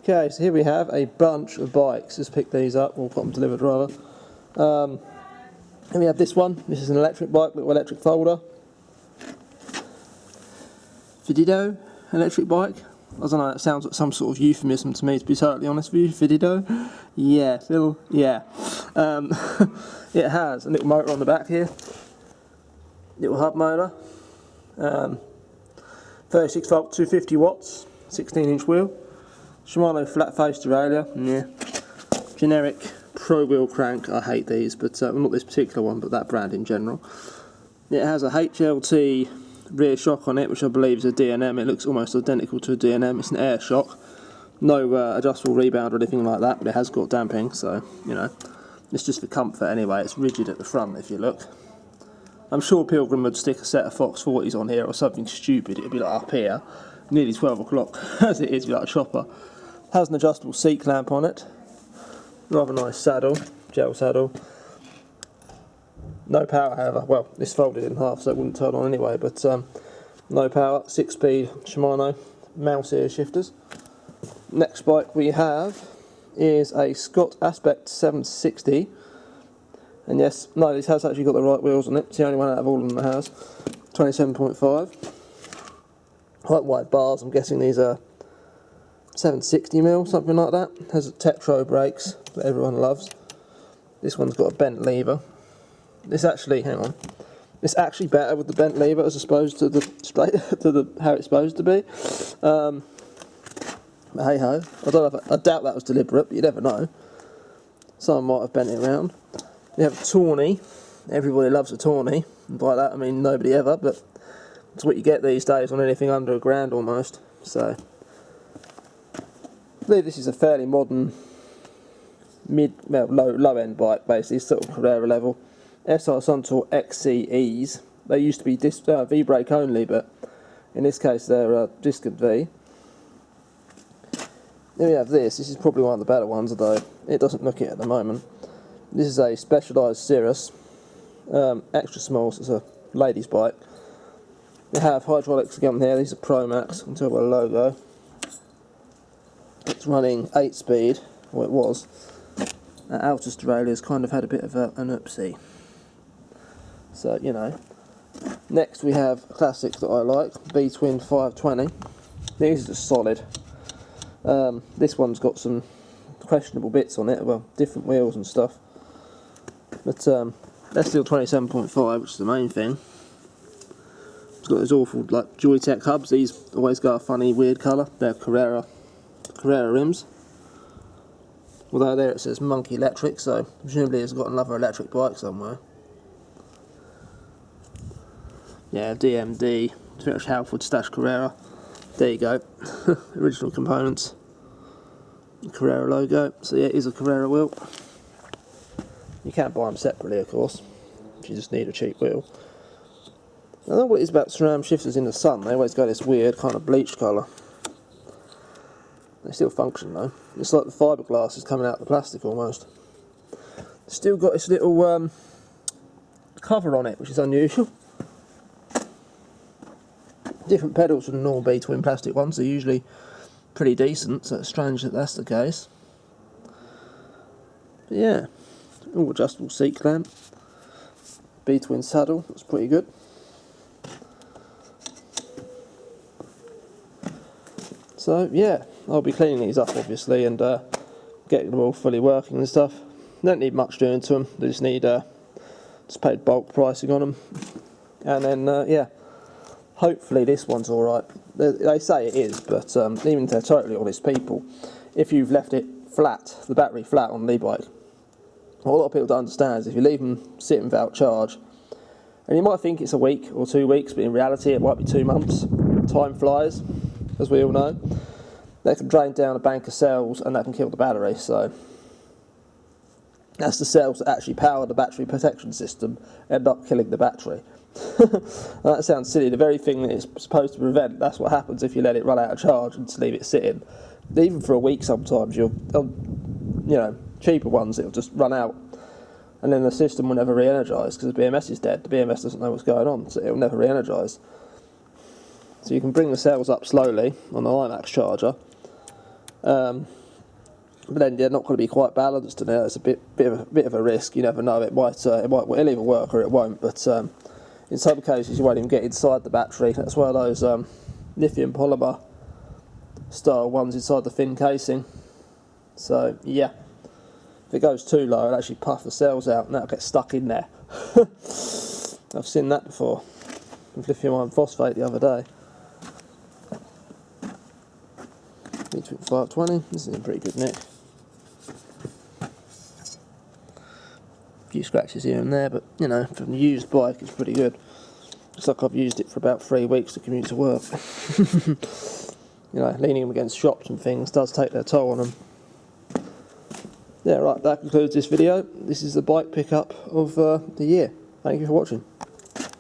Okay, so here we have a bunch of bikes. Just picked these up, or got them delivered rather. And we have this one. This is an electric bike, little electric folder. FIIDO electric bike. I don't know, it sounds like some sort of euphemism to me, to be totally honest with you. FIIDO. Yeah, Phil, yeah. It has a little motor on the back here. Little hub motor. 36 volt, 250 watts, 16-inch wheel. Shimano flat face derailleur, yeah. Generic pro wheel crank, I hate these, but well, not this particular one, but that brand in general. It has a HLT rear shock on it, which I believe is a D&M. It looks almost identical to a D&M. It's an air shock. No adjustable rebound or anything like that, but it has got damping, so, you know, it's just for comfort anyway. It's rigid at the front if you look. I'm sure Pilgrim would stick a set of Fox 40s on here or something stupid. It'd be like up here, nearly 12 o'clock, as it is, like a chopper. Has an adjustable seat clamp on it. Rather nice saddle, gel saddle. No power, however. Well, it's folded in half, so it wouldn't turn on anyway, but no power, 6-speed Shimano mouse ear shifters. Next bike we have is a Scott Aspect 760. And yes, no, this has actually got the right wheels on it. It's the only one out of all of them that has. 27.5. Quite wide bars, I'm guessing these are 760mm, something like that. Has Tetro brakes that everyone loves. This one's got a bent lever. This actually, hang on, it's actually better with the bent lever as opposed to the straight how it's supposed to be. But hey ho, I doubt that was deliberate, but you never know. Someone might have bent it around. We have a Tawny. Everybody loves a Tawny. And by that I mean nobody ever, but it's what you get these days on anything under £1,000 almost. So I believe this is a fairly modern low end bike, basically, sort of Carrera level. SR Suntour XCEs. They used to be V brake only, but in this case they're disc and V. Then we have this. This is probably one of the better ones, although it doesn't look it at the moment. This is a Specialized Cirrus, extra small, so it's a lady's bike. They have hydraulics again here. These are Pro Max until the logo. It's running 8-speed, or it was. Altus derailleur's kind of had a bit of an oopsie. So, you know. Next we have a classic that I like, btwin 520. These are just solid. This one's got some questionable bits on it, well, different wheels and stuff. But they're still 27.5, which is the main thing. It's got those awful, like, Joytech hubs. These always go a funny, weird colour. They're Carrera rims. Although there it says Monkey Electric, so presumably it's got another electric bike somewhere. Yeah, DMD, British Halford Stash Carrera. There you go. Original components. Carrera logo. So yeah, it is a Carrera wheel. You can't buy them separately, of course. You just need a cheap wheel. I don't know what it is about SRAM shifters in the sun. They always go this weird kind of bleached colour. They still function though. It's like the fiberglass is coming out of the plastic almost. It's still got this little cover on it, which is unusual. Different pedals from the normal btwin plastic ones. They're usually pretty decent, so it's strange that that's the case. But yeah, all adjustable seat clamp. btwin saddle, that's pretty good. So yeah, I'll be cleaning these up obviously and getting them all fully working and stuff. Don't need much doing to them. They just need just paid bulk pricing on them, and then yeah, hopefully this one's all right. They say it is, but even if they're totally honest people, if you've left it flat, the battery flat on the e-bike, what a lot of people don't understand is if you leave them sitting without charge, and you might think it's a week or 2 weeks, but in reality it might be 2 months. Time flies, as we all know. They can drain down a bank of cells and that can kill the battery, so that's the cells that actually power the battery protection system end up killing the battery. That sounds silly. The very thing that it's supposed to prevent, that's what happens if you let it run out of charge and just leave it sitting. Even for a week sometimes, you know, cheaper ones, it'll just run out and then the system will never re-energise because the BMS is dead. The BMS doesn't know what's going on, so it'll never re-energise. So you can bring the cells up slowly on the IMAX charger But then they're not going to be quite balanced, and it's a bit of a risk. You never know. It'll either work or it won't. But in some cases, you won't even get inside the battery. That's one of those lithium polymer style ones inside the thin casing. So yeah, if it goes too low, it'll actually puff the cells out, and that'll get stuck in there. I've seen that before with lithium iron phosphate the other day. btwin 520. This is in pretty good nick. Few scratches here and there, but you know, from a used bike it's pretty good. Looks like I've used it for about 3 weeks to commute to work. You know, leaning them against shops and things does take their toll on them. Yeah, right, that concludes this video. This is the bike pickup of the year. Thank you for watching.